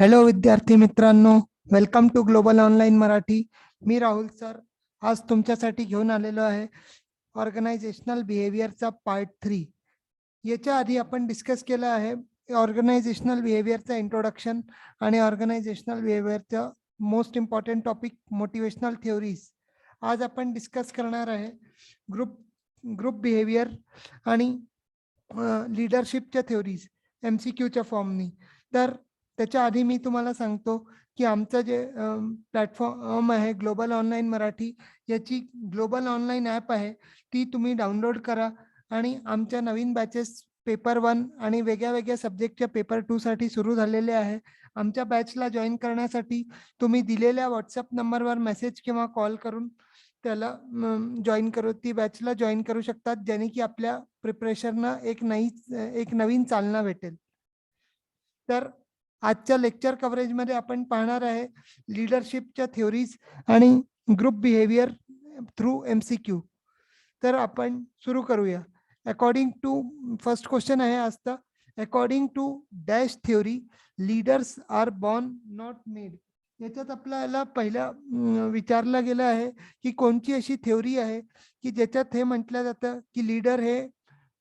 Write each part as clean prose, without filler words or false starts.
Hello विद्यार्थी मित्रांनो, welcome to Global Online Marathi. मी राहुल सर आज तुमच्यासाठी घेऊन आलेलो आहे ऑर्गनायझेशनल बिहेवियरचा पार्ट 3. याच्या आधी आपण डिस्कस केलं आहे ऑर्गनायझेशनल बिहेवियरचा इंट्रोडक्शन आणि ऑर्गनायझेशनल बिहेवियरचा most important topic motivational theories. आज आपण डिस्कस करणार आहे ग्रुप बिहेवियर आणि लीडरशिपच्या थेओरीज MCQच्या फॉर्मनी. तर त्याच्या आधी मी तुम्हाला सांगतो की आमचं जे प्लॅटफॉर्म आहे ग्लोबल ऑनलाईन मराठी, याची ग्लोबल ऑनलाईन ॲप आहे, ती तुम्ही डाउनलोड करा आणि आमच्या नवीन बॅचेस पेपर 1 आणि वेगळ्या वेगळ्या सब्जेक्टच्या पेपर 2 साठी सुरू झालेले आहे. आमच्या बॅचला जॉईन करण्यासाठी तुम्ही दिलेल्या व्हॉट्सअप नंबरवर मेसेज किंवा कॉल करून त्याला ती बॅचला जॉईन करू शकतात, ज्याने की आपल्या प्रिपरेशनना एक नवीन चालना भेटेल. तर आजच्या लेक्चर कव्हरेजमध्ये आपण पाहणार आहे लीडरशिपच्या थेओरीज आणि ग्रुप बिहेवियर थ्रू MCQ. तर आपण सुरू करूया. अकॉर्डिंग टू फर्स्ट क्वेश्चन आहे आजचा. According to dash theory leaders are born not made. याच्यात आपल्याला पहिला विचारलं गेलं आहे की कोणती अशी थ्योरी आहे की ज्याच्यात हे म्हटलं जातं की लीडर हे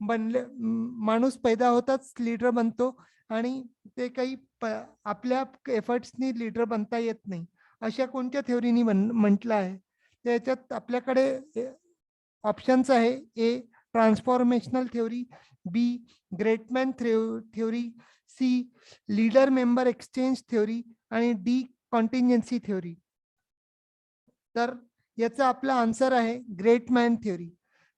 माणूस पैदा होताच लीडर बनतो आणि ते काही आपल्या एफर्ट्सनी लीडर बनता येत नाही. अशा कोणत्या थ्योरीनी म्हटलं आहे? त्याच्यात आपल्याकडे ऑप्शन्स आहे. A transformational theory, B great man theory, C leader member exchange theory आणि डी कॉन्टिन्जन्सी थ्योरी. तर याचा आपला आन्सर आहे ग्रेटमॅन थ्योरी.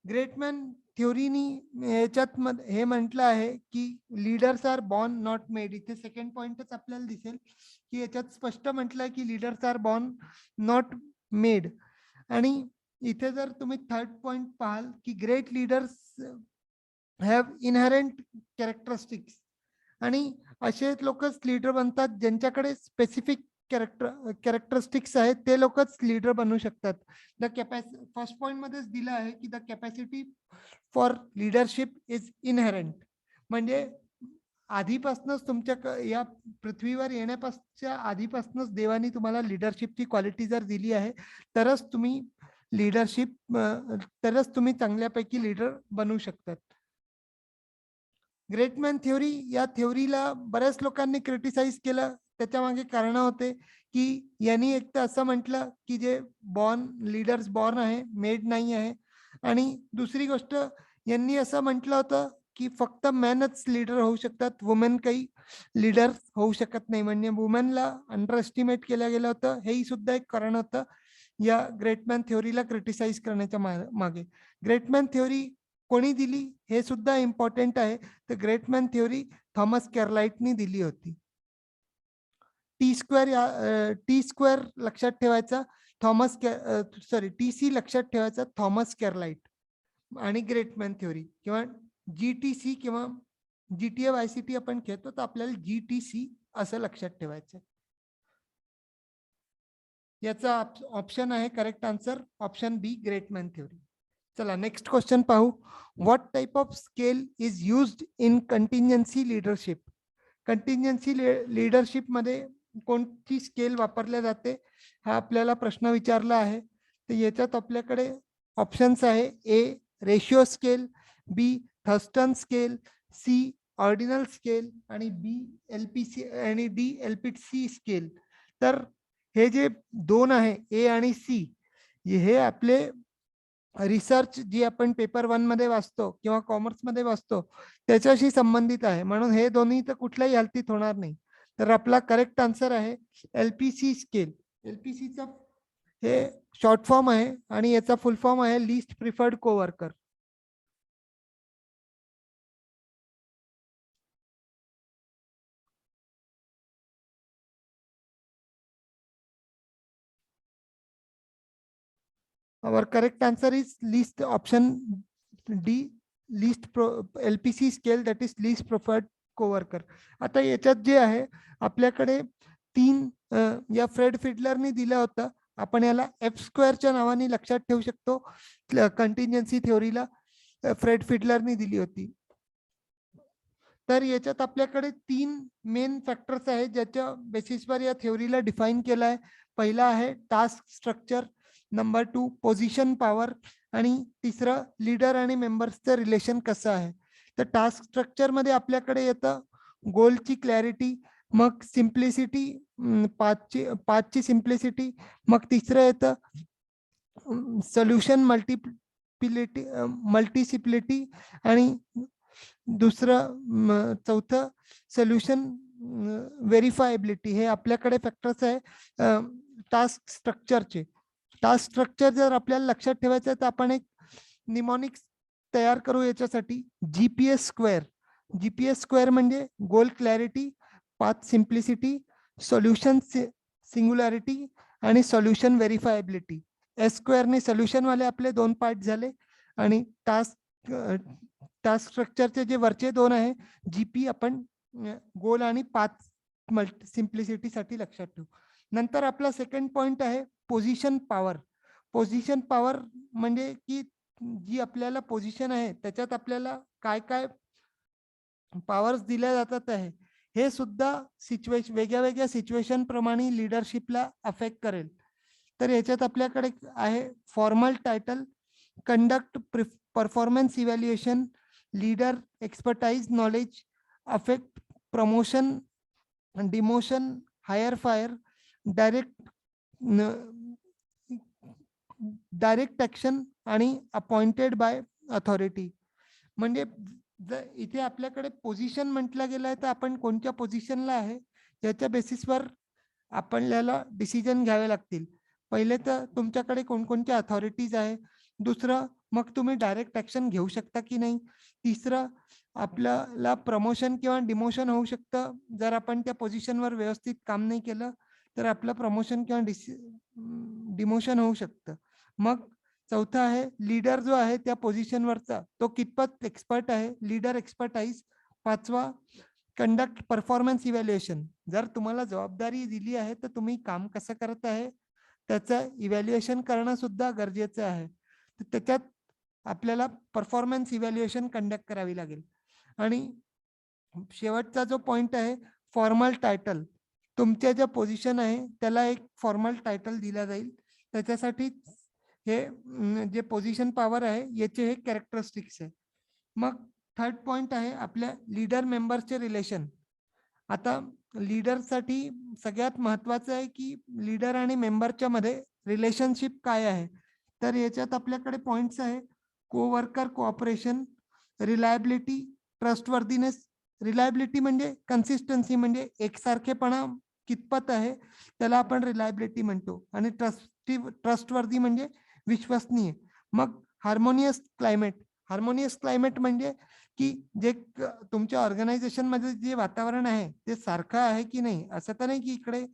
ग्रेटमॅन थ्योरीनी याच्यात हे म्हटलं आहे की leaders are born not made. इथे सेकंड पॉइंटच आपल्याला दिसेल की याच्यात स्पष्ट म्हटलं की leaders are born not made. आणि इथे जर तुम्ही थर्ड पॉइंट पाहाल की great leaders have inherent characteristics, आणि असे लोकच लीडर बनतात ज्यांच्याकडे स्पेसिफिक कॅरेक्टरिस्टिक्स आहेत, ते लोकच लीडर बनू शकतात. फर्स्ट पॉइंट मध्येच दिलं आहे की the capacity for leadership is inherent. म्हणजे आधीपासूनच तुमच्या या पृथ्वीवर येण्यापासूनच्या आधीपासूनच देवानी तुम्हाला लिडरशिपची क्वालिटी जर दिली आहे, तरच तुम्ही चांगल्यापैकी लीडर बनू शकतात. ग्रेटमॅन थ्योरी या थ्योरीला बऱ्याच लोकांनी क्रिटिसाइज केलं. त्याच्या मागे कारण होते की यांनी एक तर असं म्हटलं की जे लीडर्स बॉर्न आहे, मेड नाही आहे. आणि दुसरी गोष्ट, यांनी असं म्हटलं होतं की फक्त मॅनच लीडर होऊ शकतात, वुमेन काही लीडर होऊ शकत नाही. म्हणजे वुमेनला अंडर एस्टिमेट केलं गेलं होतं. हेही सुद्धा एक कारण होतं या ग्रेटमॅन थ्योरीला क्रिटिसाइज करण्याच्या मागे. ग्रेटमॅन थ्योरी कोणी दिली हे सुद्धा इम्पॉर्टंट आहे. तर ग्रेटमॅन थ्योरी थॉमस केर्लाइटनी दिली होती. टी स्क्वेअर लक्षात ठेवायचा, TC लक्षात ठेवायचा, थॉमस केर्लाइट. आणि ग्रेटमॅन थ्योरी किंवा GTC किंवा GTA YCT आपण खेळतो, तर आपल्याला GTC असं लक्षात ठेवायचं. याचा ऑप्शन आहे correct answer option B, great man theory. चला नेक्स्ट क्वेश्चन पाहू. What type of scale is used in contingency leadership. Contingency leadership मध्ये कोणती स्केल वापरल्या जाते हा आपल्याला प्रश्न विचारला आहे. तर याच्यात आपल्याकडे ऑप्शन्स आहे. A ratio scale, B Thurstone scale, C ordinal scale आणि बी LPC आणि डी LPC स्केल. तर हे जे दोन आहे ए आणि सी, हे आपले रिसर्च जी आपण पेपर 1 मध्ये वाचतो किंवा कॉमर्स मध्ये वाचतो त्याच्याशी संबंधित आहे, म्हणून हे दोन्ही तर कुठल्याही हालतीत होणार नाही. तर आपला करेक्ट आन्सर आहे LPC स्केल. LPCचा हे शॉर्ट फॉर्म आहे आणि याचा फुल फॉर्म आहे list preferred co-worker. Our correct answer is least option D, LPC scale, that is least preferred coworker. आता याच्यात जे आहे आपल्याकडे 3 या फ्रेड फिडलरनी दिला होता. आपण याला F² नावाने लक्षात ठेवू शकतो. कंटिन्जन्सी थ्योरीला फ्रेड फिडलरनी दिली होती. तर याच्यात आपल्याकडे 3 मेन फॅक्टर्स आहेत ज्याच्या बेसिसवर या थेओरीला डिफाईन केलं आहे. पहिला आहे task structure, number 2 position power आणि तिसरं लीडर आणि मेंबर्सचं रिलेशन कसं आहे. तर टास्क स्ट्रक्चर मध्ये आपल्याकडे येतं गोलची क्लॅरिटी, मग सिम्प्लिसिटी, पाचची सिम्प्लिसिटी, मग तिसरं येतं सोल्युशन मल्टिसिप्लिटी आणि दुसरं चौथं सोल्युशन व्हेरिफायबिलिटी. हे आपल्याकडे फॅक्टर्स आहे टास्क स्ट्रक्चरचे. टास्क स्ट्रक्चर जर आपल्याला लक्षात ठेवायचं आहे तर आपण एक निमॉनिक तयार करू याच्यासाठी. GPS square. जीपीएस स्क्वेअर म्हणजे goal clarity, path simplicity, solution singularity आणि सोल्युशन व्हेरिफायबिलिटी. एस स्क्वेअरने सोल्युशन वाले आपले 2 पार्ट झाले आणि टास्क स्ट्रक्चरचे जे वरचे 2 आहे जीपी आपण गोल आणि पाथ सिम्प्लिसिटी साठी लक्षात ठेवू. नंतर आपला सेकंड पॉइंट आहे पोझिशन पॉवर. पोझिशन पॉवर म्हणजे की जी आपल्याला पोझिशन आहे त्याच्यात आपल्याला काय काय पॉवर्स दिल्या जातात आहे हे सुद्धा वेगळ्या वेगळ्या सिच्युएशन प्रमाणे लिडरशिपला अफेक्ट करेल. तर याच्यात आपल्याकडे आहे formal title, conduct performance evaluation, leader expertise knowledge, affect promotion demotion, hire fire, direct action आणि अपॉइंटेड बाय अथॉरिटी. म्हणजे इथे आपल्याकडे पोझिशन म्हटलं गेलंय तर आपण कोणत्या पोझिशनला आहे याच्या बेसिसवर आपल्याला डिसिजन घ्यावे लागतील. पहिले तर तुमच्याकडे कोणकोणत्या अथॉरिटीज आहे, दुसरं मग तुम्ही डायरेक्ट ऍक्शन घेऊ शकता की नाही, तिसरं आपल्याला प्रमोशन किंवा डिमोशन होऊ शकतं जर आपण त्या पोझिशनवर व्यवस्थित काम नाही केलं तर आपलं प्रमोशन किंवा डिमोशन होऊ शकतं. मग चौथा आहे लीडर जो आहे त्या पोझिशनवरचा तो कितपत एक्सपर्ट आहे, लीडर एक्सपर्टाइज. पाचवा कंडक्ट परफॉर्मन्स इव्हॅल्युएशन. जर तुम्हाला जबाबदारी दिली आहे तर तुम्ही काम कसं करत आहे त्याचं इव्हॅल्युएशन करणं सुद्धा गरजेचं आहे. तर त्याच्यात आपल्याला परफॉर्मन्स इव्हॅल्युएशन कंडक्ट करावी लागेल. आणि शेवटचा जो पॉइंट आहे फॉर्मल टायटल. तुमच्या ज्या पोझिशन आहे त्याला एक फॉर्मल टायटल दिला जाईल. त्याच्यासाठी हे जे पोझिशन पॉवर आहे याचे हे कॅरेक्टरिस्टिक्स आहे. मग थर्ड पॉइंट आहे आपल्या लीडर मेंबरचे रिलेशन. आता लीडरसाठी सगळ्यात महत्वाचं आहे की लीडर आणि मेंबरच्या मध्ये रिलेशनशिप काय आहे. तर याच्यात आपल्याकडे पॉइंट्स आहे co-worker cooperation, reliability, trustworthiness. Reliability म्हणजे कन्सिस्टन्सी म्हणजे एकसारखेपणा कितपत आहे त्याला आपण रिलायबिलिटी म्हणतो. आणि ट्रस्टवर्दी म्हणजे विश्वसनीय. मग हार्मोनियस क्लायमेट. हार्मोनियस क्लायमेट म्हणजे की जे तुमच्या ऑर्गनायझेशन मध्ये जे वातावरण आहे ते सारखं आहे की नाही. असं तर नाही की इकडे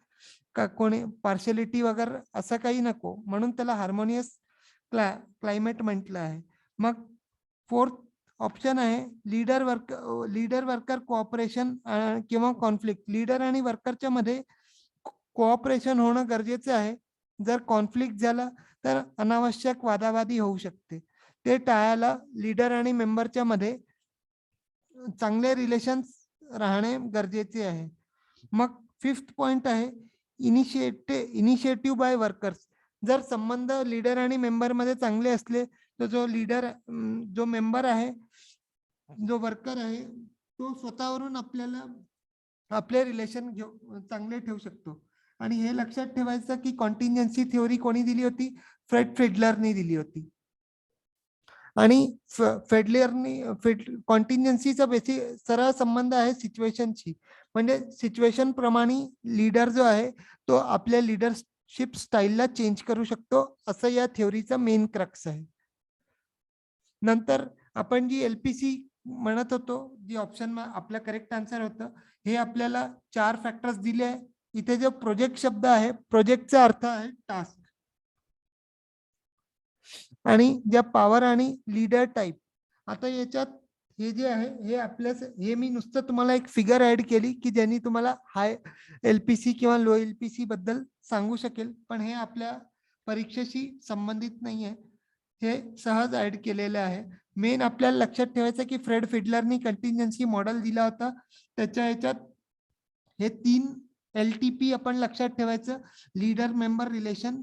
कोणी पार्शलिटी वगैरे असं काही नको, म्हणून त्याला हार्मोनियस क्लायमेट म्हटलं आहे. मग फोर्थ ऑप्शन आहे लीडर वर्कर कोऑपरेशन किंवा कॉन्फ्लिक्ट. लीडर आणि वर्करच्या मध्ये कोऑपरेशन होणं गरजेचं आहे. जर कॉन्फ्लिक्ट झाला तर अनावश्यक वादावादी होऊ शकते. ते टाळायला लीडर आणि मेंबरच्या मध्ये चांगले रिलेशन्स राहणे गरजेचे आहे. मग फिफ्थ पॉइंट आहे इनिशिएटिव्ह बाय वर्कर्स. जर संबंध लीडर आणि मेंबर मध्ये चांगले असले तर जो मेंबर आहे जो वर्कर आहे तो स्वतःवरून आपल्याला आपले रिलेशन चांगले ठेवू शकतो. आणि हे लक्षात ठेवायचं की कॉन्टिन्जन्सी थ्योरी कोणी दिली होती, फ्रेड फिडलरनी दिली होती. आणि कॉन्टिन्जन्सीचा बेसिक सरळ संबंध आहे सिच्युएशनशी. म्हणजे सिच्युएशन प्रमाणे लीडर जो आहे तो आपल्या लिडरशिप स्टाईलला चेंज करू शकतो, असं या थ्योरीचा मेन क्रक्स आहे. नंतर आपण जी एलपीसी म्हणत होतो, जी ऑप्शन आपला करेक्ट आन्सर होतं, हे आपल्याला 4 फॅक्टर्स दिले आहे. इथे जो प्रोजेक्ट शब्द आहे, प्रोजेक्टचा अर्थ आहे टास्क. आणि ज्या पॉवर आणि लीडर टाईप. आता याच्यात हे जे आहे हे आपल्याच हे मी नुसतं तुम्हाला एक फिगर ऍड केली की ज्यांनी तुम्हाला हाय एलपीसी किंवा लो एलपीसी बद्दल सांगू शकेल, पण हे आपल्या परीक्षेशी संबंधित नाही आहे, हे सहज ऍड केलेले आहे. मेन आपल्याला लक्षात ठेवायचं की फ्रेड फिडलरनी कंटिन्जन्सी मॉडेल दिला होता. त्याच्या ह्याच्यात हे 3 LTP आपण लक्षात ठेवायचं, leader member relation,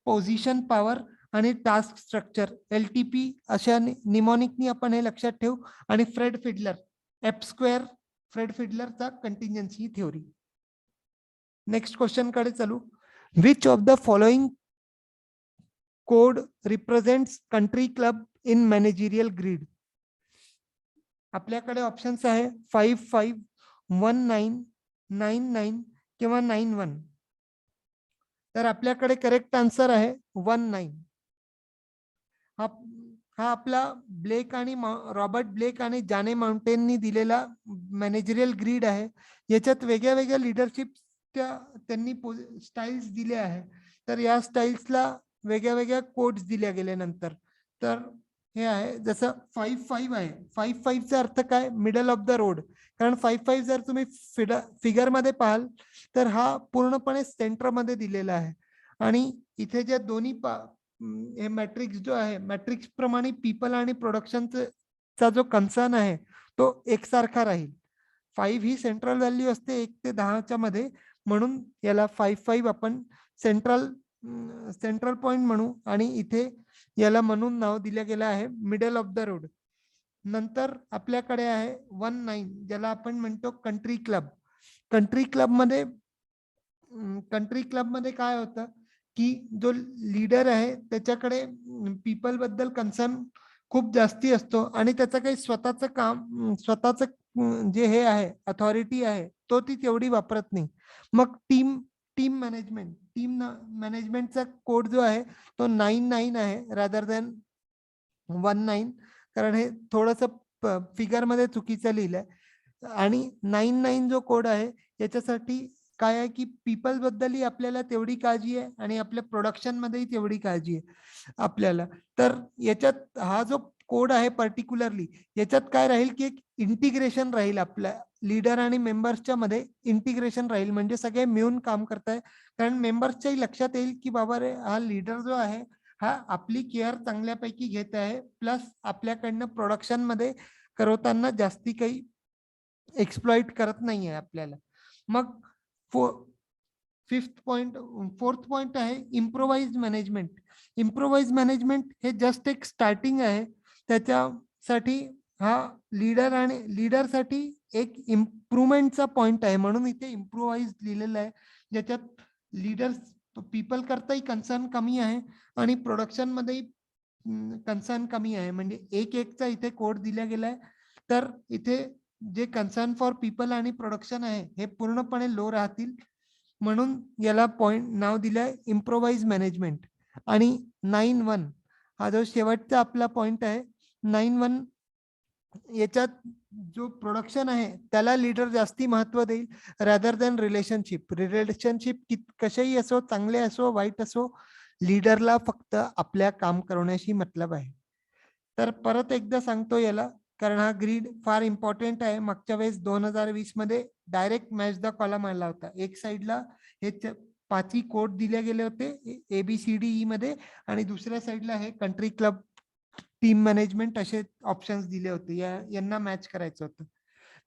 position power आणि टास्क स्ट्रक्चर. LTP अशा निमॉनिकनी आपण हे लक्षात ठेवू. आणि फ्रेड फिडलर F² फ्रेड फिडलरचा कंटिन्जन्सी थ्योरी. नेक्स्ट क्वेश्चन कडे चालू. Which of the following code represents country club in managerial grid. आपल्याकडे ऑप्शन्स आहे 55, 19, 99 किंवा 91. तर आपल्याकडे करेक्ट आन्सर आहे 19. हा आपला ब्लेक आणि रॉबर्ट ब्लेक आणि जाने माउंटेननी दिलेला मॅनेजरियल ग्रीड आहे. याच्यात वेगळ्या वेगळ्या लिडरशिप त्यांनी स्टाईल्स दिल्या आहे. तर या स्टाईल्सला वेगळ्या वेगळ्या कोड्स दिल्या गेल्यानंतर तर हे आहे जसं 55 आहे. 55चा अर्थ काय, मिडल ऑफ द रोड. कारण 55 जर तुम्ही फिगर मध्ये पाहाल तर हा पूर्णपणे सेंटरमध्ये दिलेला आहे. आणि इथे ज्या दोन्ही हे मॅट्रिक्स जो आहे, मॅट्रिक्स प्रमाणे पीपल आणि प्रोडक्शनचा जो कन्सर्न आहे तो एकसारखा राहील. 5 ही सेंट्रल व्हॅल्यू असते 1 ते 10च्या मध्ये, म्हणून याला 55 आपण सेंट्रल पॉइंट म्हणू. आणि इथे याला म्हणून नाव दिलं गेलं आहे मिडल ऑफ द रोड. नंतर आपल्याकडे आहे 19 ज्याला आपण म्हणतो कंट्री क्लब. कंट्री क्लब मध्ये काय होतं की जो लीडर आहे त्याच्याकडे पीपल बद्दल कन्सर्न खूप जास्ती असतो आणि त्याचं काही स्वतःचं काम, स्वतःचं जे हे आहे अथॉरिटी आहे तो ती तेवढी वापरत नाही. मग टीम मॅनेजमेंटचा कोड जो आहे तो 99 आहे रादर दॅन 19, कारण हे थोडंसं फिगर मध्ये चुकीचं लिहिलंय. आणि 99 जो कोड आहे याच्यासाठी काय आहे की पीपल बद्दलही आपल्याला तेवढी काळजी आहे आणि आपल्या प्रोडक्शन मध्येही तेवढी काळजी आहे आपल्याला. तर याच्यात हा जो कोड आहे पर्टिक्युलरली याच्यात काय राहील की एक इंटिग्रेशन राहील, आपल्या लीडर आणि मेंबर्सच्या मध्ये इंटिग्रेशन राहील. म्हणजे सगळे मिळून काम करताय. कारण मेंबर्सच्याही लक्षात येईल की बाबा रे हा लीडर जो आहे हा आपली केअर चांगल्यापैकी घेत आहे, प्लस आपल्याकडनं प्रोडक्शन मध्ये करवताना जास्ती काही एक्सप्लॉइट करत नाहीये आपल्याला. मग फोर्थ पॉइंट आहे इम्प्रोवाइज मॅनेजमेंट. इम्प्रोवाइज मॅनेजमेंट हे जस्ट एक स्टार्टिंग आहे. त्याच्यासाठी हा लीडरसाठी एक इम्प्रुव्हमेंटचा पॉइंट आहे, म्हणून इथे इम्प्रोवाइज लिहिलेलं आहे. ज्याच्यात लीडर्स पीपल करताही कन्सर्न कमी आहे आणि प्रोडक्शन मध्येही कन्सर्न कमी आहे. म्हणजे एकचा इथे कोड दिला गेलाय. तर इथे जे कन्सर्न फॉर पीपल आणि प्रोडक्शन आहे हे पूर्णपणे लो राहतील, म्हणून याला पॉइंट नाव दिलंय इम्प्रोवाइज मॅनेजमेंट. आणि 91 हा जो शेवटचा आपला पॉइंट आहे, 91 याच्यात जो प्रोडक्शन आहे त्याला लीडर जास्ती महत्व देईल रादर दॅन रिलेशनशिप कसेही असो, चांगले असो वाईट असो, लीडरला फक्त आपल्या काम करण्याशी मतलब आहे. तर परत एकदा सांगतो याला, कारण हा ग्रीड फार इम्पॉर्टंट आहे. मागच्या वेळेस 2020 मध्ये डायरेक्ट मॅच द कॉलम आला होता. एक साइडला हे 5 कोड दिले गेले होते ABCDE मध्ये आणि दुसऱ्या साइडला हे कंट्री क्लब, टीम मॅनेजमेंट असे ऑप्शन्स दिले होते. यांना मॅच करायचं होतं.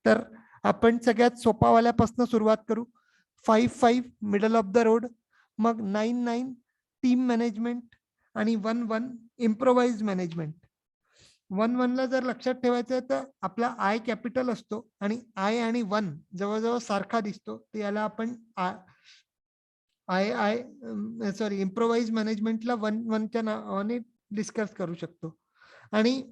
तर आपण सगळ्यात सोपावाल्यापासून सुरुवात करू. 55 मिडल ऑफ द रोड, मग 99 टीम मॅनेजमेंट आणि 11 इम्प्रोवाइज मॅनेजमेंट. 11 ला जर लक्षात ठेवायचं तर आपला आय कॅपिटल असतो आणि आय आणि 1 जवळजवळ सारखा दिसतो. तर याला आपण इम्प्रोवाइज मॅनेजमेंटला 11च्या नावाने डिस्कस करू शकतो. आणि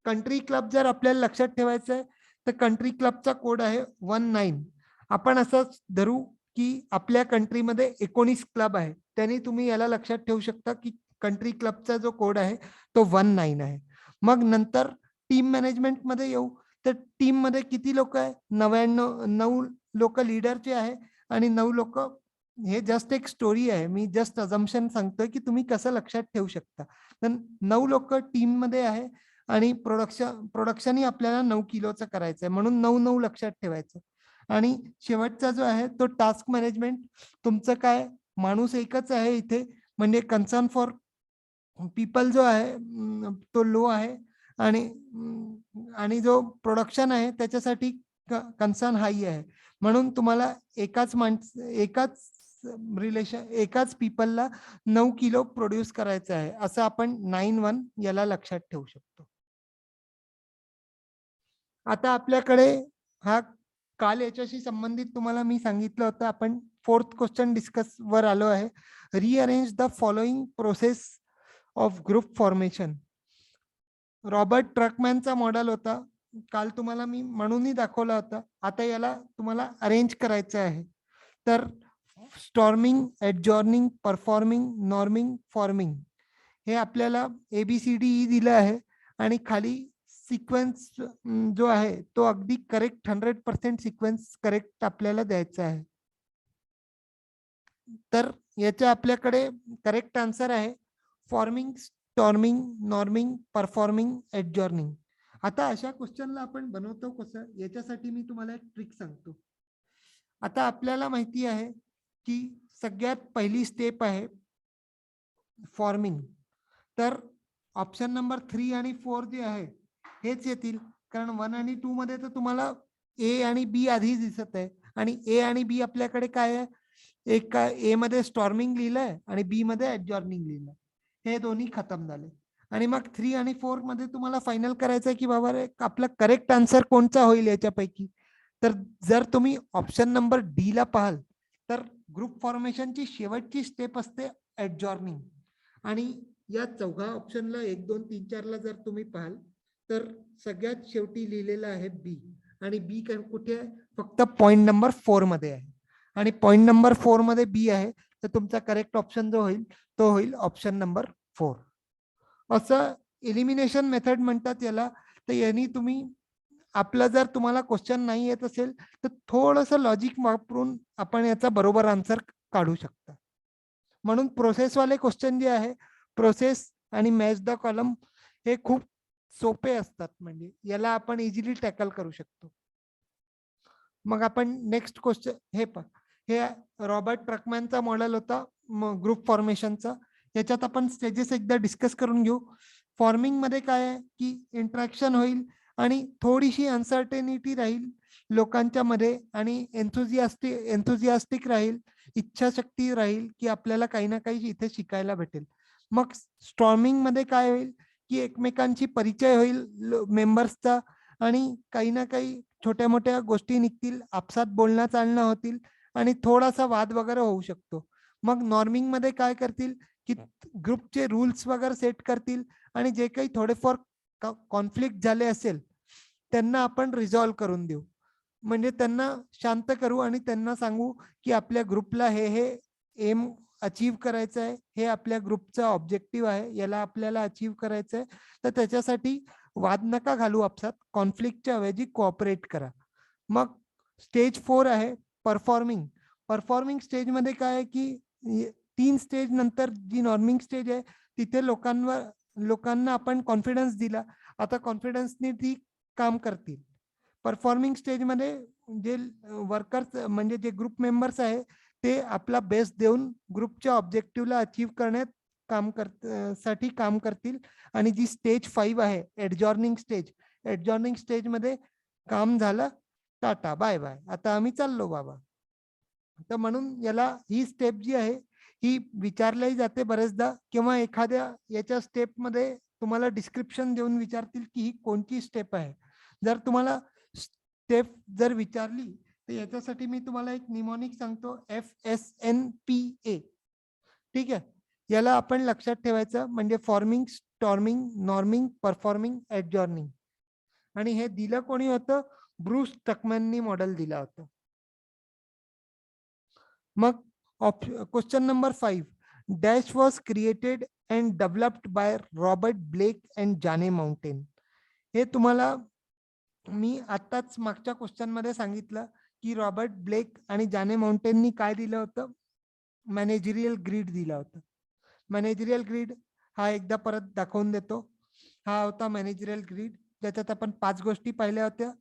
कंट्री क्लब जर आपल्याला लक्षात ठेवायचं आहे तर कंट्री क्लबचा कोड आहे 19. आपण असंच धरू की आपल्या कंट्रीमध्ये 19 क्लब आहे, त्यांनी तुम्ही याला लक्षात ठेवू शकता की कंट्री क्लबचा जो कोड आहे तो 19 आहे. मग नंतर टीम मॅनेजमेंट मध्ये येऊ तर टीम मध्ये किती लोक आहे, 9 लोक लीडरचे आहे आणि 9 लोक, हे जस्ट एक स्टोरी आहे, मी जस्ट अजम्पशन सांगतोय की तुम्ही कसं लक्षात ठेवू शकता. तर 9 लोक टीम मध्ये आहे आणि प्रोडक्शनही आपल्याला 9 किलोचं करायचं आहे, म्हणून 9 लक्षात ठेवायचं. आणि शेवटचा जो आहे तो टास्क मॅनेजमेंट. तुमचं काय, माणूस एकच आहे इथे, म्हणजे कन्सर्न फॉर पीपल जो आहे तो लो आहे आणि जो प्रोडक्शन आहे त्याच्यासाठी कन्सर्न हाई आहे. म्हणून तुम्हाला एकाच पीपलला 9 किलो प्रोड्यूस करायचं आहे, असं आपण 9-1 याला लक्षात ठेवू शकतो. आता आपल्याकडे हा काल याच्याशी संबंधित तुम्हाला मी सांगितलं होतं, आपण 4th क्वेश्चन डिस्कस वर आलो आहे. Rearrange the following process of group formation. Robert ट्रकमॅनचा मॉडेल होता, काल तुम्हाला मी म्हणूनही दाखवला होता. आता याला तुम्हाला अरेंज करायचं आहे. तर स्टॉर्मिंग, एडजॉर्निंग, परफॉर्मिंग, नॉर्मिंग, फॉर्मिंग हे आपल्याला ABCDE दिलं आहे आणि खाली सिक्वेन्स जो आहे तो अगदी करेक्ट 100% सिक्वेन्स करेक्ट आपल्याला द्यायचा आहे. तर याच्या आपल्याकडे करेक्ट आन्सर आहे फॉर्मिंग, स्टॉर्मिंग, नॉर्मिंग, परफॉर्मिंग, एडजॉर्निंग. आता अशा क्वेश्चनला आपण बनवतो कसं, याच्यासाठी मी तुम्हाला एक ट्रिक सांगतो. आता आपल्याला माहिती आहे की सगळ्यात पहिली स्टेप आहे फॉर्मिंग. तर ऑप्शन नंबर 3 आणि 4 जे आहे हेच येतील, कारण 1 आणि 2 मध्ये तर तुम्हाला A आणि B आधी दिसत आहे आणि A आणि B आपल्याकडे काय आहे, एक A मध्ये स्टॉर्मिंग लिहिलंय आणि B मध्ये एडजॉर्निंग लिहिलंय. हे दोन्ही खतम झाले आणि मग 3 आणि 4 मध्ये तुम्हाला फायनल करायचं आहे की बाबा रे आपला करेक्ट आन्सर कोणचा होईल याच्यापैकी. तर जर तुम्ही ऑप्शन नंबर D ला पाहाल तर ग्रुप फॉर्मेशनची शेवटची स्टेप असते एडजॉर्निंग. आणि या चौघा ऑप्शनला 1, 2, 3, 4 ला जर तुम्ही पाहाल तर सगळ्यात शेवटी लिहिलेलं आहे B आणि B कुठे आहे, फक्त पॉइंट नंबर 4 मध्ये आहे आणि पॉइंट नंबर 4 मध्ये B आहे. तर तुमचा करेक्ट ऑप्शन जो होईल तो होईल ऑप्शन नंबर 4. असं एलिमिनेशन मेथड म्हणतात याला. तर यांनी तुम्ही आपला जर तुम्हाला क्वेश्चन नाही येत असेल तर थोडस लॉजिक वापरून आपण याचा बरोबर आन्सर काढू शकता. म्हणून प्रोसेसवाले क्वेश्चन जे आहे, प्रोसेस आणि मॅच द कॉलम, हे खूप सोपे असतात, म्हणजे याला आपण इझिली टॅकल करू शकतो. मग आपण नेक्स्ट क्वेश्चन हे रॉबर्ट ट्रकमॅनचा मॉडेल होता ग्रुप फॉर्मेशनचा. याच्यात आपण स्टेजेस एकदा डिस्कस करून घेऊ. फॉर्मिंग मध्ये काय आहे की इंटरॅक्शन होईल आणि थोडीशी अनसर्टेनिटी राहील लोकांच्या मध्ये आणि एन्थुझियास्टिक राहील, इच्छाशक्ती राहील की आपल्याला काही ना काही इथे शिकायला भेटेल. मग स्टॉर्मिंग मध्ये काय होईल की एकमेकांची परिचय होईल मेंबर्सचा आणि काही ना काही छोट्या मोठ्या गोष्टी निघतील, आपसात बोलणं चालणं होतील आणि थोडासा वाद वगैरे होऊ शकतो. मग नॉर्मिंग मध्ये काय करतील की ग्रुपचे रूल्स वगैरे सेट करतील आणि जे काही थोडेफार कॉन्फ्लिक्ट झाले असेल त्यांना आपण रिझॉल्व्ह करून देऊ, म्हणजे त्यांना शांत करू आणि त्यांना सांगू की आपल्या ग्रुपला हे एम अचीव करायचं आहे, हे आपल्या ग्रुपचा ऑब्जेक्टिव्ह आहे, याला आपल्याला अचीव करायचं आहे. तर त्याच्यासाठी वाद नका घालू आपसात, कॉन्फ्लिक्टच्या ऐवजी कोऑपरेट करा. मग स्टेज 4 आहे परफॉर्मिंग. परफॉर्मिंग स्टेज मध्ये काय आहे की 3 स्टेज नंतर जी नॉर्मिंग स्टेज आहे तिथे लोकांना आपण कॉन्फिडन्स दिला, आता कॉन्फिडन्सनी ती काम करतील. परफॉर्मिंग स्टेज मध्ये जे वर्कर्स म्हणजे जे ग्रुप मेंबर्स आहे ते आपला बेस्ट देऊन ग्रुपच्या ऑब्जेक्टिव्हला अचीव करण्यात काम करतील. आणि जी स्टेज 5 आहे एडजॉर्निंग स्टेज मध्ये काम झालं, टाटा बाय बाय, आता आम्ही चाललो बाबा. तर म्हणून याला ही स्टेप जी आहे ही विचारल्याही जाते बरेचदा, किंवा एखाद्या याच्या स्टेप मध्ये तुम्हाला डिस्क्रिप्शन देऊन विचारतील की ही कोणती स्टेप आहे. जर तुम्हाला स्टेप जर विचारली तर याच्यासाठी मी तुम्हाला एक निमोनिक सांगतो, FSNPA. ठीक आहे, याला आपण लक्षात ठेवायचं, म्हणजे फॉर्मिंग, स्टॉर्मिंग, नॉर्मिंग, परफॉर्मिंग, एडजॉर्निंग. आणि हे दिलं कोणी होतं, ब्रूस ट्रकमॅननी मॉडेल दिला होता. मग question number 5, dash was created and developed by Robert Blake and Jane Mouton. हे तुम्हाला मी आताच मागच्या क्वेश्चन मध्ये सांगितलं की रॉबर्ट ब्लेक आणि जाने माउंटेननी काय दिलं होतं, मॅनेजरियल ग्रीड दिला होता. मॅनेजरियल ग्रीड हा एकदा परत दाखवून देतो. हा होता मॅनेजरियल ग्रीड, ज्याच्यात आपण 5 गोष्टी पाहिल्या होत्या,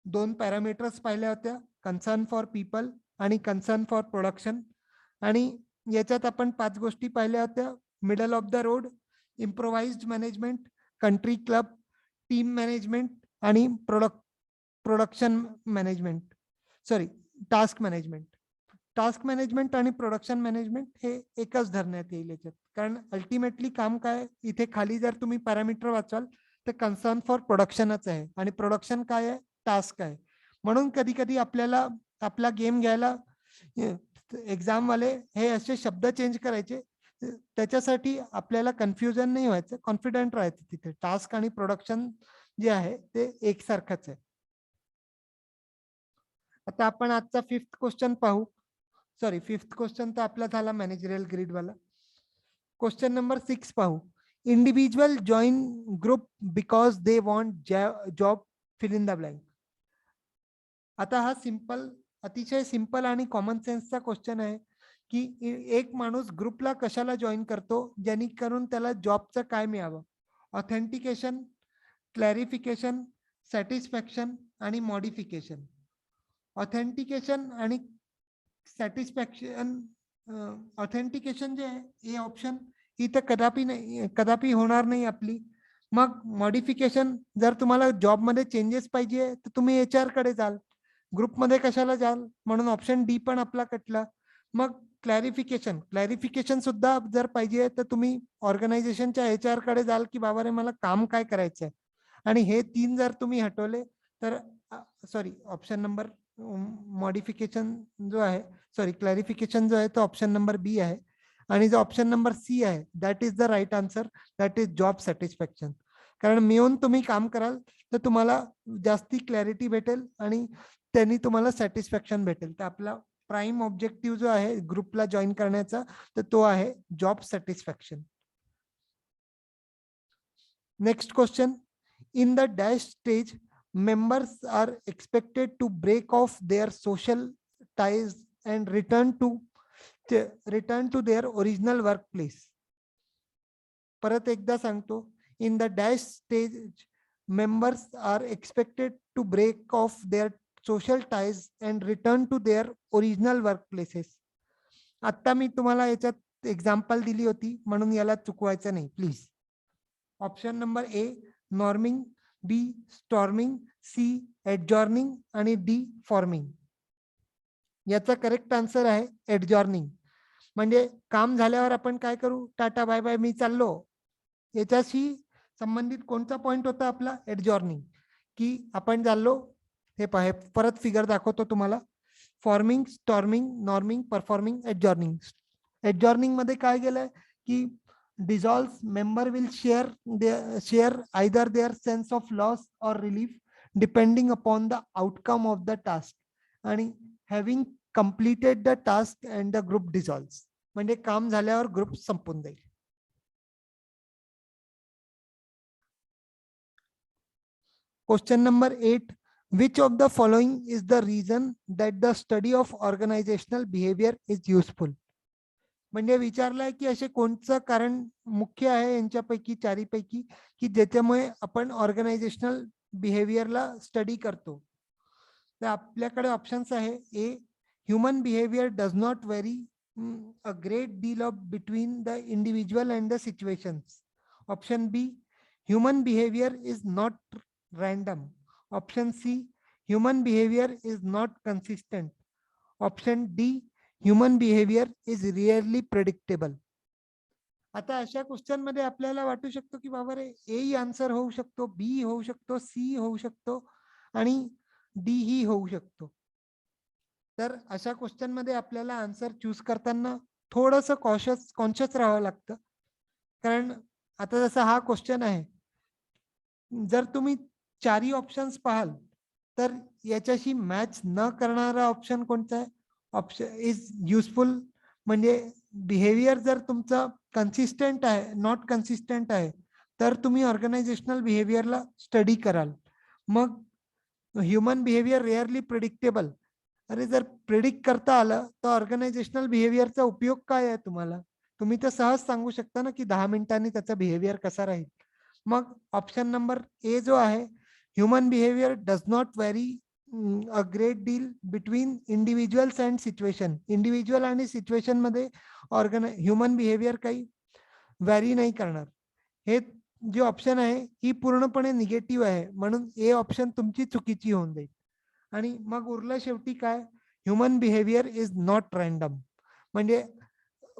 2 पॅरामीटर्स पाहिल्या होत्या, कन्सर्न फॉर पीपल आणि कन्सर्न फॉर प्रोडक्शन. आणि याच्यात आपण 5 गोष्टी पाहिल्या होत्या, middle of the road, improvised management, country club, team management आणि production management, sorry task management. Task management आणि प्रोडक्शन मॅनेजमेंट हे एकच धरण्यात येईल याच्यात, कारण अल्टिमेटली काम काय इथे खाली जर तुम्ही पॅरामीटर वाचाल तर कन्सर्न फॉर प्रोडक्शनच आहे आणि प्रोडक्शन काय आहे, टास्क आहे. म्हणून कधी कधी आपल्याला आपला गेम घ्यायला एक्झाम वाले हे असे शब्द चेंज करायचे, त्याच्यासाठी आपल्याला कन्फ्युजन नाही व्हायचं, कॉन्फिडंट राहायचं. तिथे टास्क आणि प्रोडक्शन जे आहे ते एकसारखंच आहे. आता आपण आजचा फिफ्थ क्वेश्चन पाहू. सॉरी, फिफ्थ क्वेश्चन तर आपला झाला मॅनेजरियल ग्रिड वाला. क्वेश्चन नंबर 6 पाहू. Individual join group because they want job, fill in the blank. आता हा सिंपल, अतिशय सिंपल आणि कॉमन सेन्सचा क्वेश्चन आहे की एक माणूस ग्रुपला कशाला जॉईन करतो, जेणेकरून त्याला जॉबचं काय मिळावं. ऑथेंटिकेशन, क्लॅरिफिकेशन, सॅटिस्फॅक्शन आणि मॉडिफिकेशन. ऑथेंटिकेशन आणि सॅटिस्फॅक्शन, ऑथेंटिकेशन जे आहे हे ऑप्शन ही तर कदापि नाही, कदापि होणार नाही आपली. मग मॉडिफिकेशन, जर तुम्हाला जॉबमध्ये चेंजेस पाहिजे तर तुम्ही HR कडे जाल, ग्रुपमध्ये कशाला जाल, म्हणून ऑप्शन डी पण आपला कटला. मग क्लॅरिफिकेशन, क्लॅरिफिकेशन सुद्धा जर पाहिजे तर तुम्ही ऑर्गनायझेशनच्या HR कडे जाल की बाबा रे मला काम काय करायचंय. आणि हे 3 जर तुम्ही हटवले तर सॉरी, ऑप्शन नंबर मॉडिफिकेशन जो आहे, सॉरी क्लॅरिफिकेशन जो आहे तो ऑप्शन नंबर बी आहे. आणि जो ऑप्शन नंबर सी आहे that is the right answer, that is job satisfaction. कारण मिळून तुम्ही काम कराल तर तुम्हाला जास्ती क्लॅरिटी भेटेल आणि त्यांनी तुम्हाला सॅटिस्फॅक्शन भेटेल. तर आपला प्राइम ऑब्जेक्टिव्ह जो आहे ग्रुपला जॉईन करण्याचा तर तो आहे job satisfaction. Next question. In the dash stage members are expected to break off their social ties and return to their original workplace. परत एकदा सांगतो. In the dash stage members are expected to break off their social ties and return to their original workplaces. आता मी तुम्हाला याच्यात example दिली होती म्हणून याला चुकवायचं नाही please. Option number A norming, B storming, C adjourning आणि डी फॉर्मिंग. याचा करेक्ट आन्सर आहे एडजॉर्निंग. म्हणजे काम झाल्यावर आपण काय करू, टाटा बाय बाय मी चाललो, याच्याशी संबंधित कोणता पॉइंट होता आपला, एडजॉर्निंग, की आपण चाललो. हे पहा परत फिगर दाखवतो तुम्हाला. Forming, storming, norming, performing, adjourning. Adjourning मध्ये काय गेलंय की dissolves, member will share either their sense of loss or relief depending upon the outcome of the task, आणि having completed the task and the group dissolves. म्हणजे काम झाल्यावर group संपून जाईल. Question number 8. which of the following is the reason that the study of organizational behavior is useful? म्हणजे विचारलंय की असे कोणतं कारण मुख्य आहे यांच्यापैकी चारीपैकी की ज्याच्यामुळे आपण ऑर्गनायझेशनल बिहेवियरला स्टडी करतो. तर आपल्याकडे ऑप्शन्स आहे. A human behaviour does not vary a great deal of between the individual and the situations. Option B human behaviour is not random. Option C human behaviour is not consistent. Option D human behaviour is rarely predictable. आता अशा question मध्ये आपल्याला वाटू शकतो की बाबा रे ए ही answer होऊ शकतो, बी होऊ शकतो, सी होऊ शकतो आणि डी ही होऊ शकतो. तर अशा क्वेश्चन मध्ये आपल्याला आन्सर चूज करताना थोडंसं कॉन्शियस राहावं लागतं. कारण आता जसा हा क्वेश्चन आहे, जर तुम्ही चारही ऑप्शन्स पाहाल तर याच्याशी मॅच न करणारा ऑप्शन कोणता आहे, ऑप्शन इज युजफुल. म्हणजे बिहेवियर जर तुमचं कन्सिस्टंट आहे, नॉट कन्सिस्टंट आहे, तर तुम्ही ऑर्गनायझेशनल बिहेवियरला स्टडी कराल. मग ह्युमन बिहेवियर रेअरली प्रिडिक्टेबल. अरे जर प्रिडिक्ट करता आलं तर ऑर्गनायझेशनल बिहेवियरचा उपयोग काय आहे तुम्हाला. तुम्ही तर सहज सांगू शकता ना की 10 मिनिटांनी त्याचा बिहेवियर कसा राहील. मग ऑप्शन नंबर ए जो आहे, human behaviour does not vary a great deal between individuals and situation. Individual आणि सिच्युएशन मध्ये ह्युमन बिहेवियर काही व्हॅरी नाही करणार. हे जी ऑप्शन आहे ही पूर्णपणे निगेटिव्ह आहे, म्हणून ए ऑप्शन तुमची चुकीची होऊन जाईल. आणि मग उरलं शेवटी काय, human behaviour is not random. म्हणजे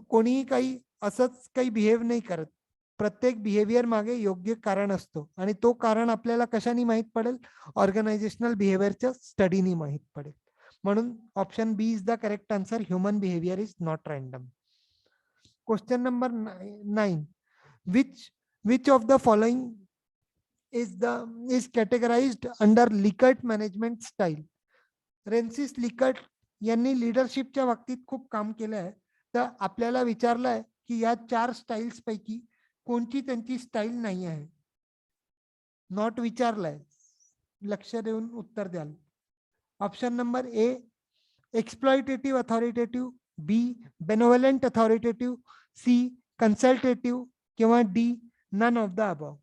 कोणीही काही असंच काही बिहेव नाही करत. प्रत्येक बिहेवियर मागे योग्य कारण असतो आणि तो कारण आपल्याला कशाने माहित पडेल, ऑर्गनायझेशनल बिहेवियरच्या स्टडीनी माहित पडेल. म्हणून option B is the correct answer. Human behaviour is not random. Question number 9. Which of the following is categorized under Likert management style? Rensis Likert यांनी लिडरशिपच्या बाबतीत खूप काम केलं आहे. तर आपल्याला विचारलं आहे की या 4 स्टाईल्स पैकी कोणती त्यांची स्टाईल नाही आहे. नॉट विचारलंय, लक्ष देऊन उत्तर द्याल. Option number A exploitative authoritative, B benevolent authoritative, C consultative किंवा D none of the above.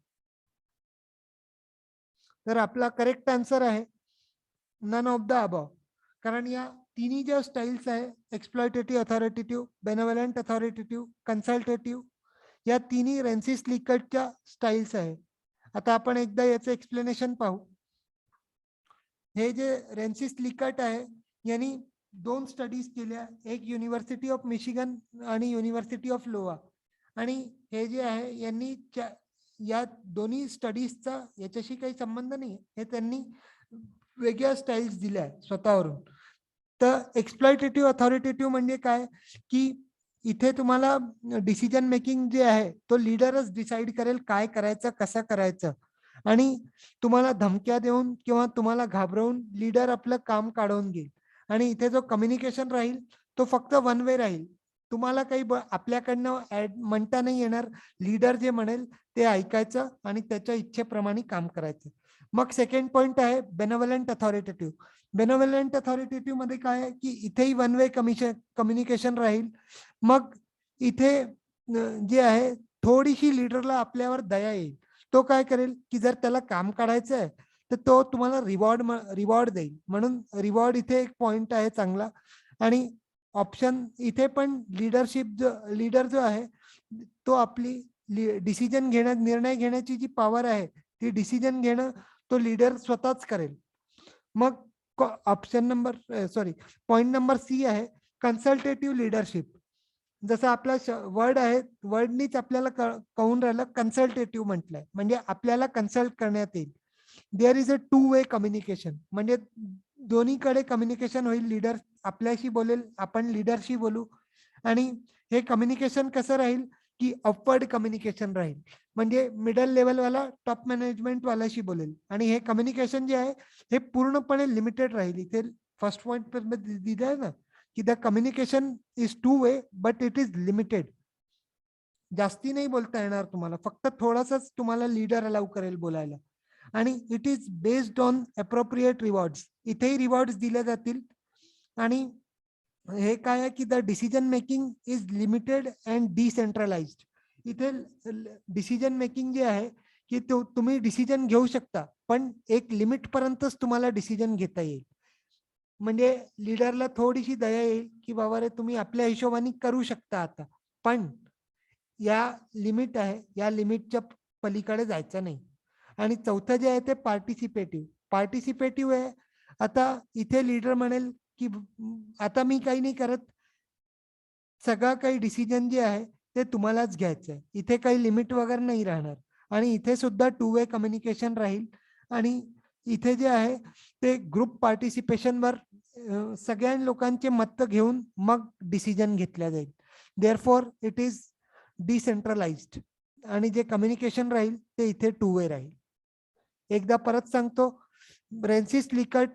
तर आपला करेक्ट आन्सर आहे नन ऑफ द अबव. कारण या तिन्ही ज्या स्टाईल्स आहे, एक्सप्लॉइटेटिव्ह अथॉरिटेटिव्ह, बेनोव्हलंट अथॉरिटेटिव्ह, कन्सल्टेटिव्ह, या तिन्ही रेन्सिस लिकर्टच्या स्टाईल्स आहे. आता आपण एकदा याचं एक्सप्लेनेशन पाहू. हे जे रेन्सिस लिकर्ट आहे यांनी 2 स्टडीज केल्या, एक युनिव्हर्सिटी ऑफ मिशिगन आणि युनिव्हर्सिटी ऑफ लोआ. आणि हे जे आहे यांनी या दोन्ही स्टडीजचा याच्याशी काही संबंध नाही, हे त्यांनी वेगळ्या स्टाईल्स दिल्या स्वतःवरून. तर एक्सप्लॉइटेटिव्ह अथॉरिटेटिव्ह म्हणजे काय, की इथे तुम्हाला डिसिजन मेकिंग जे आहे तो लीडरच डिसाइड करेल काय करायचं, कसं करायचं. आणि तुम्हाला धमक्या देऊन किंवा तुम्हाला घाबरवून लीडर आपलं काम काढवून घेईल. आणि इथे जो कम्युनिकेशन राहील तो फक्त वन वे राहील. तुम्हाला काही आपल्याकडनं म्हणता नाही येणार. लीडर जे म्हणेल ते ऐकायचं आणि त्याच्या इच्छेप्रमाणे काम करायचं. मग सेकंड पॉइंट आहे बेनोव्हलंट अथॉरिटेटिव्ह. बेनोव्हलंट अथॉरिटेटिव्ह मध्ये काय आहे की इथेही वन वे कम्युनिकेशन राहील. मग इथे जे आहे थोडीशी लीडरला आपल्यावर दया येईल. तो काय करेल की जर त्याला काम काढायचं आहे तर तो तुम्हाला रिवॉर्ड देईल. म्हणून रिवॉर्ड इथे एक पॉइंट आहे चांगला. आणि ऑप्शन इथे पण लीडर जो आहे तो आपली डिसिजन घेणं, निर्णय घेण्याची जी पॉवर आहे ती डिसिजन घेणं तो लीडर स्वतःच करेल. मग option number point number C आहे कन्सल्टेटिव्ह लिडरशिप. जसं आपला वर्ड आहे, वर्डनीच आपल्याला कळून राहिलं कन्सल्टेटिव्ह म्हटलंय, म्हणजे आपल्याला कन्सल्ट करण्यात येईल. There is a 2 way communication, म्हणजे दोन्हीकडे कम्युनिकेशन होईल. लीडर आपल्याशी बोलेल, आपण लीडरशी बोलू. आणि हे कम्युनिकेशन कसं राहील की अपवर्ड कम्युनिकेशन राहील. म्हणजे मिडल लेवलवाला टॉप मॅनेजमेंट वाल्याशी बोलेल. आणि हे कम्युनिकेशन जे आहे हे पूर्णपणे लिमिटेड राहील. इथे फर्स्ट पॉइंट दिलं आहे ना की the communication is 2 way but it is limited. जास्ती नाही बोलता येणार तुम्हाला, फक्त थोडासाच तुम्हाला लीडर अलाउ करेल बोलायला. आणि it is based on appropriate rewards. इथेही रिवॉर्ड्स दिले जातील. आणि हे काय आहे की the decision making is limited and decentralised. इथे डिसिजन मेकिंग जे आहे की तुम्ही डिसिजन घेऊ शकता, पण एक लिमिट पर्यंतच तुम्हाला डिसिजन घेता येईल. म्हणजे लीडरला थोडीशी दया येईल की बाबा रे तुम्ही आपल्या हिशोबाने करू शकता आता, पण या लिमिट आहे, या लिमिटच्या पलीकडे जायचं नाही. आणि चौथं जे आहे ते पार्टिसिपेटिव्ह आहे. आता इथे लीडर म्हणेल की आता मी काही नाही करत, सगळं काही डिसिजन जे आहे ते तुम्हालाच घ्यायचं आहे. इथे काही लिमिट वगैरे नाही राहणार. आणि इथे सुद्धा 2 वे कम्युनिकेशन राहील. आणि इथे जे आहे ते ग्रुप पार्टिसिपेशनवर सगळ्या लोकांचे मत घेऊन मग डिसिजन घेतल्या जाईल. Therefore it is decentralised. आणि जे कम्युनिकेशन राहील ते इथे 2 वे राहील. एकदा परत सांगतो, रेन्सिस लिकर्ट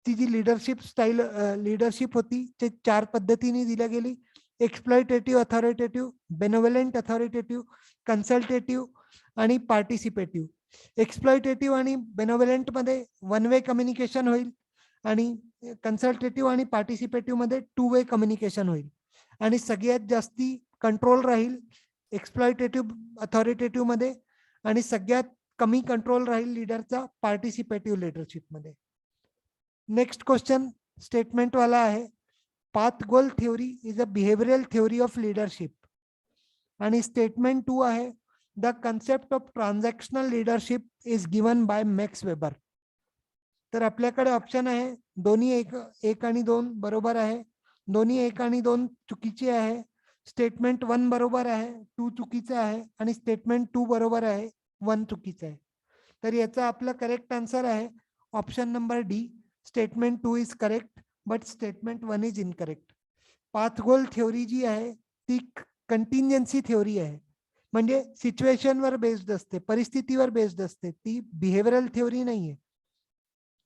ची जी लिडरशिप होती ते 4 पद्धतीने दिल्या गेली. एक्सप्लॉइटेटिव्ह अथॉरिटेटिव्ह, बेनोव्हलंट अथॉरिटेटिव्ह, कन्सल्टेटिव्ह आणि पार्टिसिपेटिव्ह. एक्सप्लॉइटेटिव्ह आणि बेनोव्हलंट मध्ये वन वे कम्युनिकेशन होईल. आणि कन्सल्टेटिव्ह आणि पार्टिसिपेटिव्ह मध्ये 2 वे कम्युनिकेशन होईल. आणि सगळ्यात जास्ती कंट्रोल राहील एक्सप्लॉइटेटिव्ह अथॉरिटेटिव्ह मध्ये. आणि सगळ्यात कमी कंट्रोल राहील लीडरचा पार्टिसिपेटिव्ह लिडरशिप मध्ये. नेक्स्ट क्वेश्चन स्टेटमेंट वाला आहे, path goal theory is a behavioural theory of leadership. आणि स्टेटमेंट 2 आहे, the concept of transactional leadership is given by max weber. तर आपल्याकडे ऑप्शन आहे दोन्ही एक आणि दोन बरोबर आहे, दोन्ही एक आणि दोन चुकीचे आहे, स्टेटमेंट 1 बरोबर आहे, 2 चुकीचं आहे आणि स्टेटमेंट 2 बरोबर आहे, 1 चुकीचं आहे. तर याचा आपला करेक्ट आन्सर आहे option number D. Statement 2 is correct but statement 1 is incorrect. Path goal theory जी आहे ती कंटिंजन्सी थ्योरी आहे, म्हणजे सिच्युएशनवर बेस्ड असते, परिस्थितीवर बेस्ड असते, ती बिहेवियरल थ्योरी नाहीये.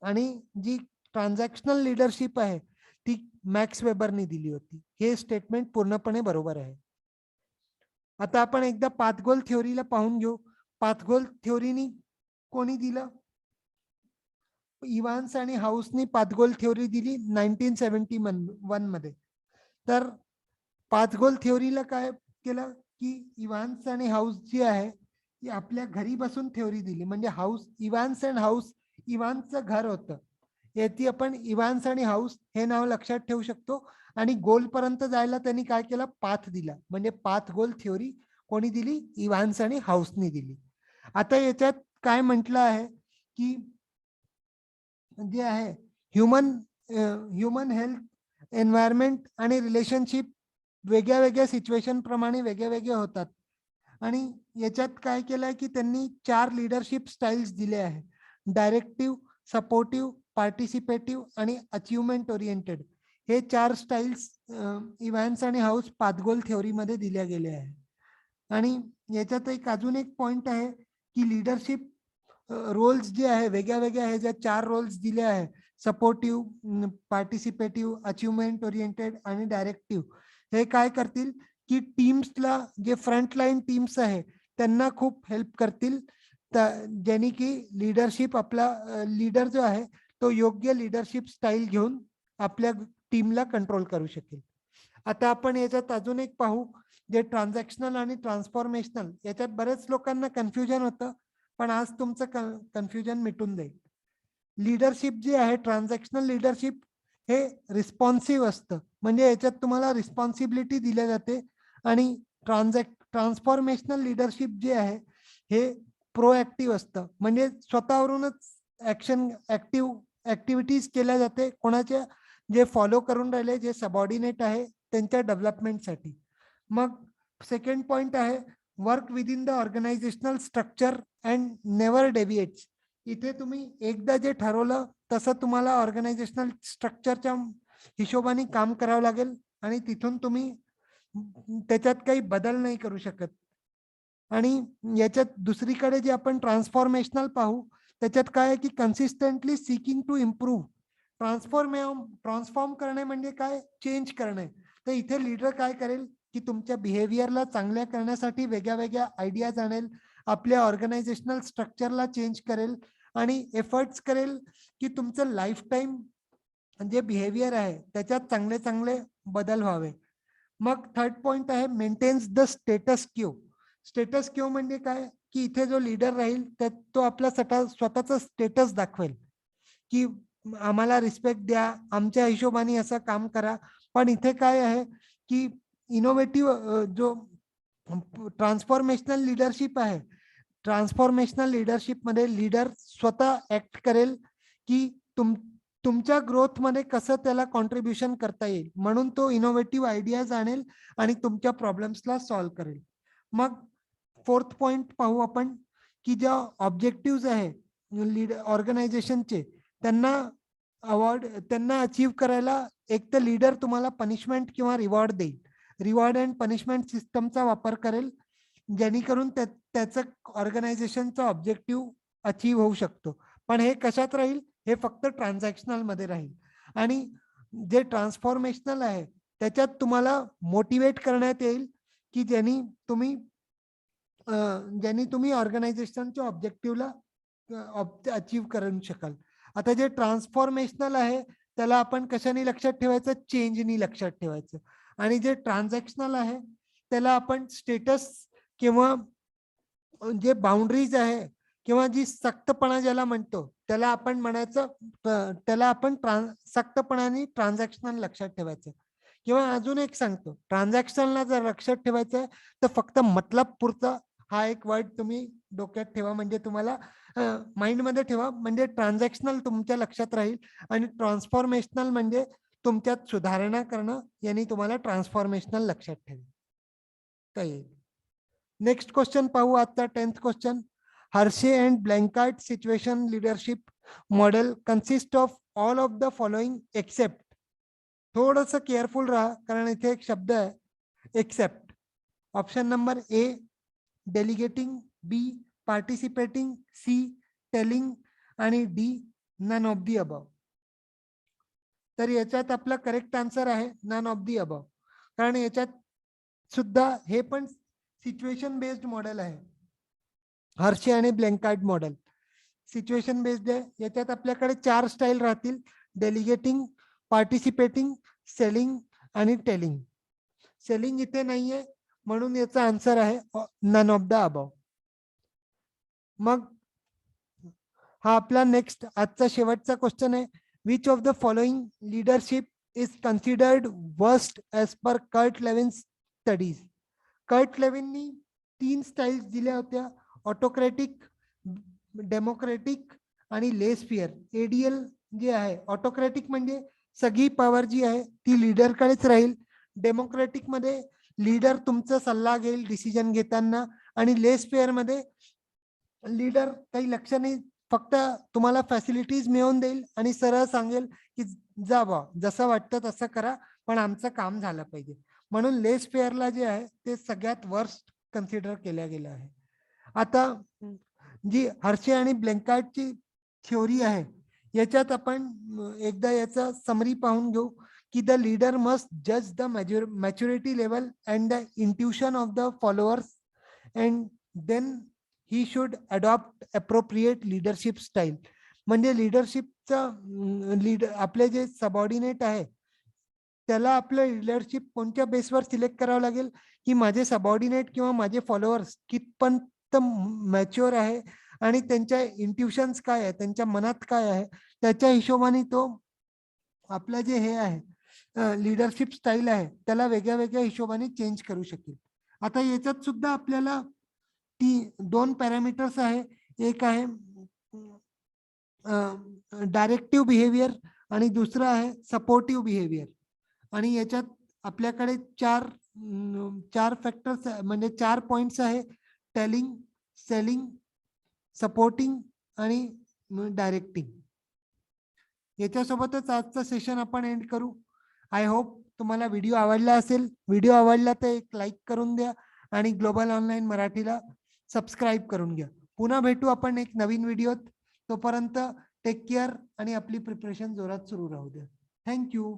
आणि जी ट्रान्झॅक्शनल लिडरशिप आहे ती मॅक्स वेबरने दिली होती. हे स्टेटमेंट पूर्णपणे बरोबर आहे. आता आपण एकदा पाथगोल थ्योरीला पाहून घेऊ. पाथगोल थ्योरीनी कोणी दिलं? इव्हान्स आणि हाऊसनी पाथगोल थ्योरी दिली 1971 मध्ये. तर पाथगोल थ्योरीला काय केलं की इव्हान्स आणि हाऊस जी आहे ती आपल्या घरी बसून थ्योरी दिली. म्हणजे हाऊस, इव्हान्स अँड हाऊस, इव्हान्सचं घर होतं, याची आपण इव्हान्स आणि हाऊस हे नाव लक्षात ठेवू शकतो. आणि गोल पर्यंत जायला त्यांनी काय केलं? पाथ दिला. म्हणजे पाथ गोल थ्योरी कोणी दिली? इव्हान्स आणि हाऊसनी दिली. आता याच्यात काय म्हटलं आहे की जे आहे ह्युमन हेल्थ, एन्व्हायरमेंट आणि रिलेशनशिप वेगळ्या वेगळ्या सिच्युएशन प्रमाणे वेगळे वेगळे होतात. आणि याच्यात काय केलंय की त्यांनी 4 लिडरशिप स्टाईल्स दिले आहे: डायरेक्टिव्ह, सपोर्टिव्ह, पार्टिसिपेटिव्ह आणि अचिव्हमेंट ओरिएंटेड. हे 4 स्टाईल्स इव्हान्स आणि हाऊस पाथगोल थ्योरीमध्ये दिल्या गेल्या आहे. आणि याच्यात एक अजून एक पॉइंट आहे की लिडरशिप रोल्स जे आहे वेगळ्या वेगळ्या आहे, ज्या 4 रोल्स दिले आहे, सपोर्टिव्ह, पार्टिसिपेटिव्ह, अचिव्हमेंट ओरिएंटेड आणि डायरेक्टिव्ह, हे काय करतील की टीम्सला, जे फ्रंटलाईन टीम्स आहे त्यांना खूप हेल्प करतील, ज्यांनी की लीडरशिप, आपला लीडर जो आहे तो योग्य लीडरशिप स्टाईल घेऊन आपल्या टीमला कंट्रोल करू शकेल. आता आपण याच्यात अजून एक पाहू, जे ट्रान्झॅक्शनल आणि ट्रान्सफॉर्मेशनल. याच्यात बरेच लोकांना कन्फ्युजन होतं, पण आज तुमचं कन्फ्युजन मिटून जाईल. लीडरशिप जी आहे, ट्रान्झॅक्शनल लीडरशिप, हे रिस्पॉन्सिव्ह असतं, म्हणजे याच्यात तुम्हाला रिस्पॉन्सिबिलिटी दिल्या जाते. आणि ट्रान्सफॉर्मेशनल लीडरशिप जे आहे हे प्रोएक्टिव्ह असतं, म्हणजे स्वतःवरूनच ऍक्टिव्हिटीज केल्या जाते कोणाच्या, जे फॉलो करून राहिले, जे सबऑर्डिनेट आहे त्यांच्या डेव्हलपमेंटसाठी. मग सेकंड पॉइंट आहे work within the organizational structure and never deviates. इथे तुम्ही एकदा जे ठरवलं तसं तुम्हाला ऑर्गनायझेशनल स्ट्रक्चरच्या हिशोबाने काम करावं लागेल आणि तिथून तुम्ही त्याच्यात काही बदल नाही करू शकत. आणि याच्यात दुसरीकडे जे आपण ट्रान्सफॉर्मेशनल पाहू, त्याच्यात काय आहे की consistently seeking to improve. Transform करणे म्हणजे काय? चेंज करणे. तर इथे लीडर काय करेल की तुमच्या बिहेवियरला चांगल्या करण्यासाठी वेगळ्या वेगळ्या आयडियाज आणेल, आपल्या ऑर्गनायझेशनल स्ट्रक्चरला चेंज करेल आणि एफर्ट्स करेल की तुमचं लाईफ टाईम जे बिहेवियर आहे त्याच्यात चांगले चांगले बदल व्हावे. मग थर्ड पॉइंट आहे maintains the status quo. Status quo म्हणजे काय की इथे जो लीडर राहील तो आपला स्वतःचा स्टेटस दाखवेल की आम्हाला रिस्पेक्ट द्या, आमच्या हिशोबाने असं काम करा. पण इथे काय आहे की इनोव्हेटिव्ह जो ट्रान्सफॉर्मेशनल लिडरशिप आहे, ट्रान्सफॉर्मेशनल लिडरशिप मध्ये लीडर स्वतः ऍक्ट करेल की तुमच्या ग्रोथ मध्ये कसं त्याला कॉन्ट्रीब्युशन करता येईल, म्हणून तो इनोव्हेटिव्ह आयडियाज आणेल आणि तुमच्या प्रॉब्लेम्सला सॉल्व्ह करेल. मग फोर्थ पॉइंट पाहू आपण की ज्या ऑब्जेक्टिव्ह आहे ऑर्गनायझेशनचे, त्यांना अचीव करायला एक तर लीडर तुम्हाला पनिशमेंट किंवा रिवॉर्ड देईल. रिवॉर्ड अँड पनिशमेंट सिस्टमचा वापर करेल, जेणेकरून त्याचं ऑर्गनायझेशनचा ऑब्जेक्टिव्ह अचीव होऊ शकतो. पण हे कशात राहील? हे फक्त ट्रान्झॅक्शनल मध्ये राहील. आणि जे ट्रान्सफॉर्मेशनल आहे त्याच्यात तुम्हाला मोटिवेट करण्यात येईल की ज्यांनी तुम्ही ऑर्गनायझेशनच्या ऑब्जेक्टिव्हला अचीव करू शकाल. आता जे ट्रान्सफॉर्मेशनल आहे त्याला आपण कशाने लक्षात ठेवायचं? चेंजनी लक्षात ठेवायचं. आणि जे ट्रान्झॅक्शनल आहे त्याला आपण स्टेटस किंवा जे बाउंड्रीज आहे किंवा जी सक्तपणा ज्याला म्हणतो त्याला आपण म्हणायचं, त्याला आपण सक्तपणाने ट्रान्झॅक्शनल लक्षात ठेवायचं. किंवा अजून एक सांगतो, ट्रान्झॅक्शनला जर लक्षात ठेवायचं तर फक्त मतलब पुरतं हा एक वर्ड तुम्ही डोक्यात ठेवा, म्हणजे तुम्हाला माइंड मध्ये ठेवा, म्हणजे ट्रान्झॅक्शनल तुमच्या लक्षात राहील आणि ट्रान्सफॉर्मेशनल म्हणजे तुमच्यात सुधारणा करणं, यांनी तुम्हाला ट्रान्सफॉर्मेशनल लक्षात ठेवेल. काही नेक्स्ट क्वेश्चन पाहू आता 10th question. Hersey and Blanchard situation leadership model consist of all of the following except. थोडस केअरफुल राहा, कारण इथे एक शब्द आहे except. Option number A delegating, B participating, C telling आणि D none of the above. तर याच्यात आपला करेक्ट आन्सर आहे नन ऑफ दी अबव, कारण याच्यात सुद्धा हे पण सिच्युएशन बेस्ड मॉडेल आहे. हर्षे आणि ब्लँकार्ड मॉडेल सिच्युएशन बेस्ड आहे. याच्यात आपल्याकडे 4 स्टाईल राहतील: डेलिगेटिंग, पार्टिसिपेटिंग, सेलिंग आणि टेलिंग. सेलिंग इथे नाहीये, म्हणून याचा आन्सर आहे नन ऑफ द अबव. मग हा आपला नेक्स्ट आजचा शेवटचा क्वेश्चन आहे. Which of the following leadership is considered worst as per Kurt Lewin's studies. Kurt लेविननी 3 स्टाईल्स दिल्या होत्या: ऑटोक्रॅटिक, डेमोक्रॅटिक आणि लेसफियर. एडीएल जे आहे, ऑटोक्रॅटिक म्हणजे सगळी पॉवर जी आहे ती लीडरकडेच राहील. डेमोक्रॅटिक मध्ये लीडर तुमचा सल्ला घेईल डिसिजन घेताना, आणि लेसफेअर मध्ये लीडर काही लक्ष नाही, फक्त तुम्हाला फॅसिलिटीज मिळवून देईल आणि सरळ सांगेल की जा बा, जसं वाटतं तसं करा, पण आमचं काम झालं पाहिजे. म्हणून लेस फेअरला जे आहे ते सगळ्यात वर्स्ट कन्सिडर केल्या गेलं आहे. आता जी हर्षे आणि ब्लँकार्डची थिओरी आहे, याच्यात आपण एकदा याचा समरी पाहून घेऊ की द लीडर मस्ट जज the maturity level and the intuition of the followers and then he should adopt appropriate leadership style. म्हणजे लिडरशिपचं लीडर आपले जे सबऑर्डिनेट आहे त्याला आपलं लिडरशिप कोणत्या बेसवर सिलेक्ट करावं लागेल की माझे सबऑर्डिनेट किंवा माझे फॉलोअर्स कितपत मॅच्युअर आहे आणि त्यांच्या इंट्युशन्स काय आहे, त्यांच्या मनात काय आहे, त्याच्या हिशोबाने तो आपलं जे हे आहे लिडरशिप स्टाईल आहे त्याला वेगळ्या वेगळ्या हिशोबाने चेंज करू शकेल. आता याच्यात सुद्धा आपल्याला 2 पॅरामीटर्स आहे. एक आहे डायरेक्टिव्ह बिहेवियर आणि दुसरं आहे सपोर्टिव्ह बिहेवियर. आणि याच्यात आपल्याकडे 4 फॅक्टर्स म्हणजे 4 पॉइंट्स आहे: टेलिंग, सेलिंग, सपोर्टिंग आणि डायरेक्टिंग. याच्यासोबतच आजचं सेशन आपण एंड करू. आय होप तुम्हाला व्हिडिओ आवडला असेल. व्हिडिओ आवडला तर एक लाईक करून द्या आणि ग्लोबल ऑनलाईन मराठीला सबस्क्राईब करून घ्या. पुन्हा भेटू आपण एक नवीन व्हिडिओत. तोपर्यंत टेक केअर आणि आपली प्रिपरेशन जोरात सुरू राहू द्या. थँक्यू.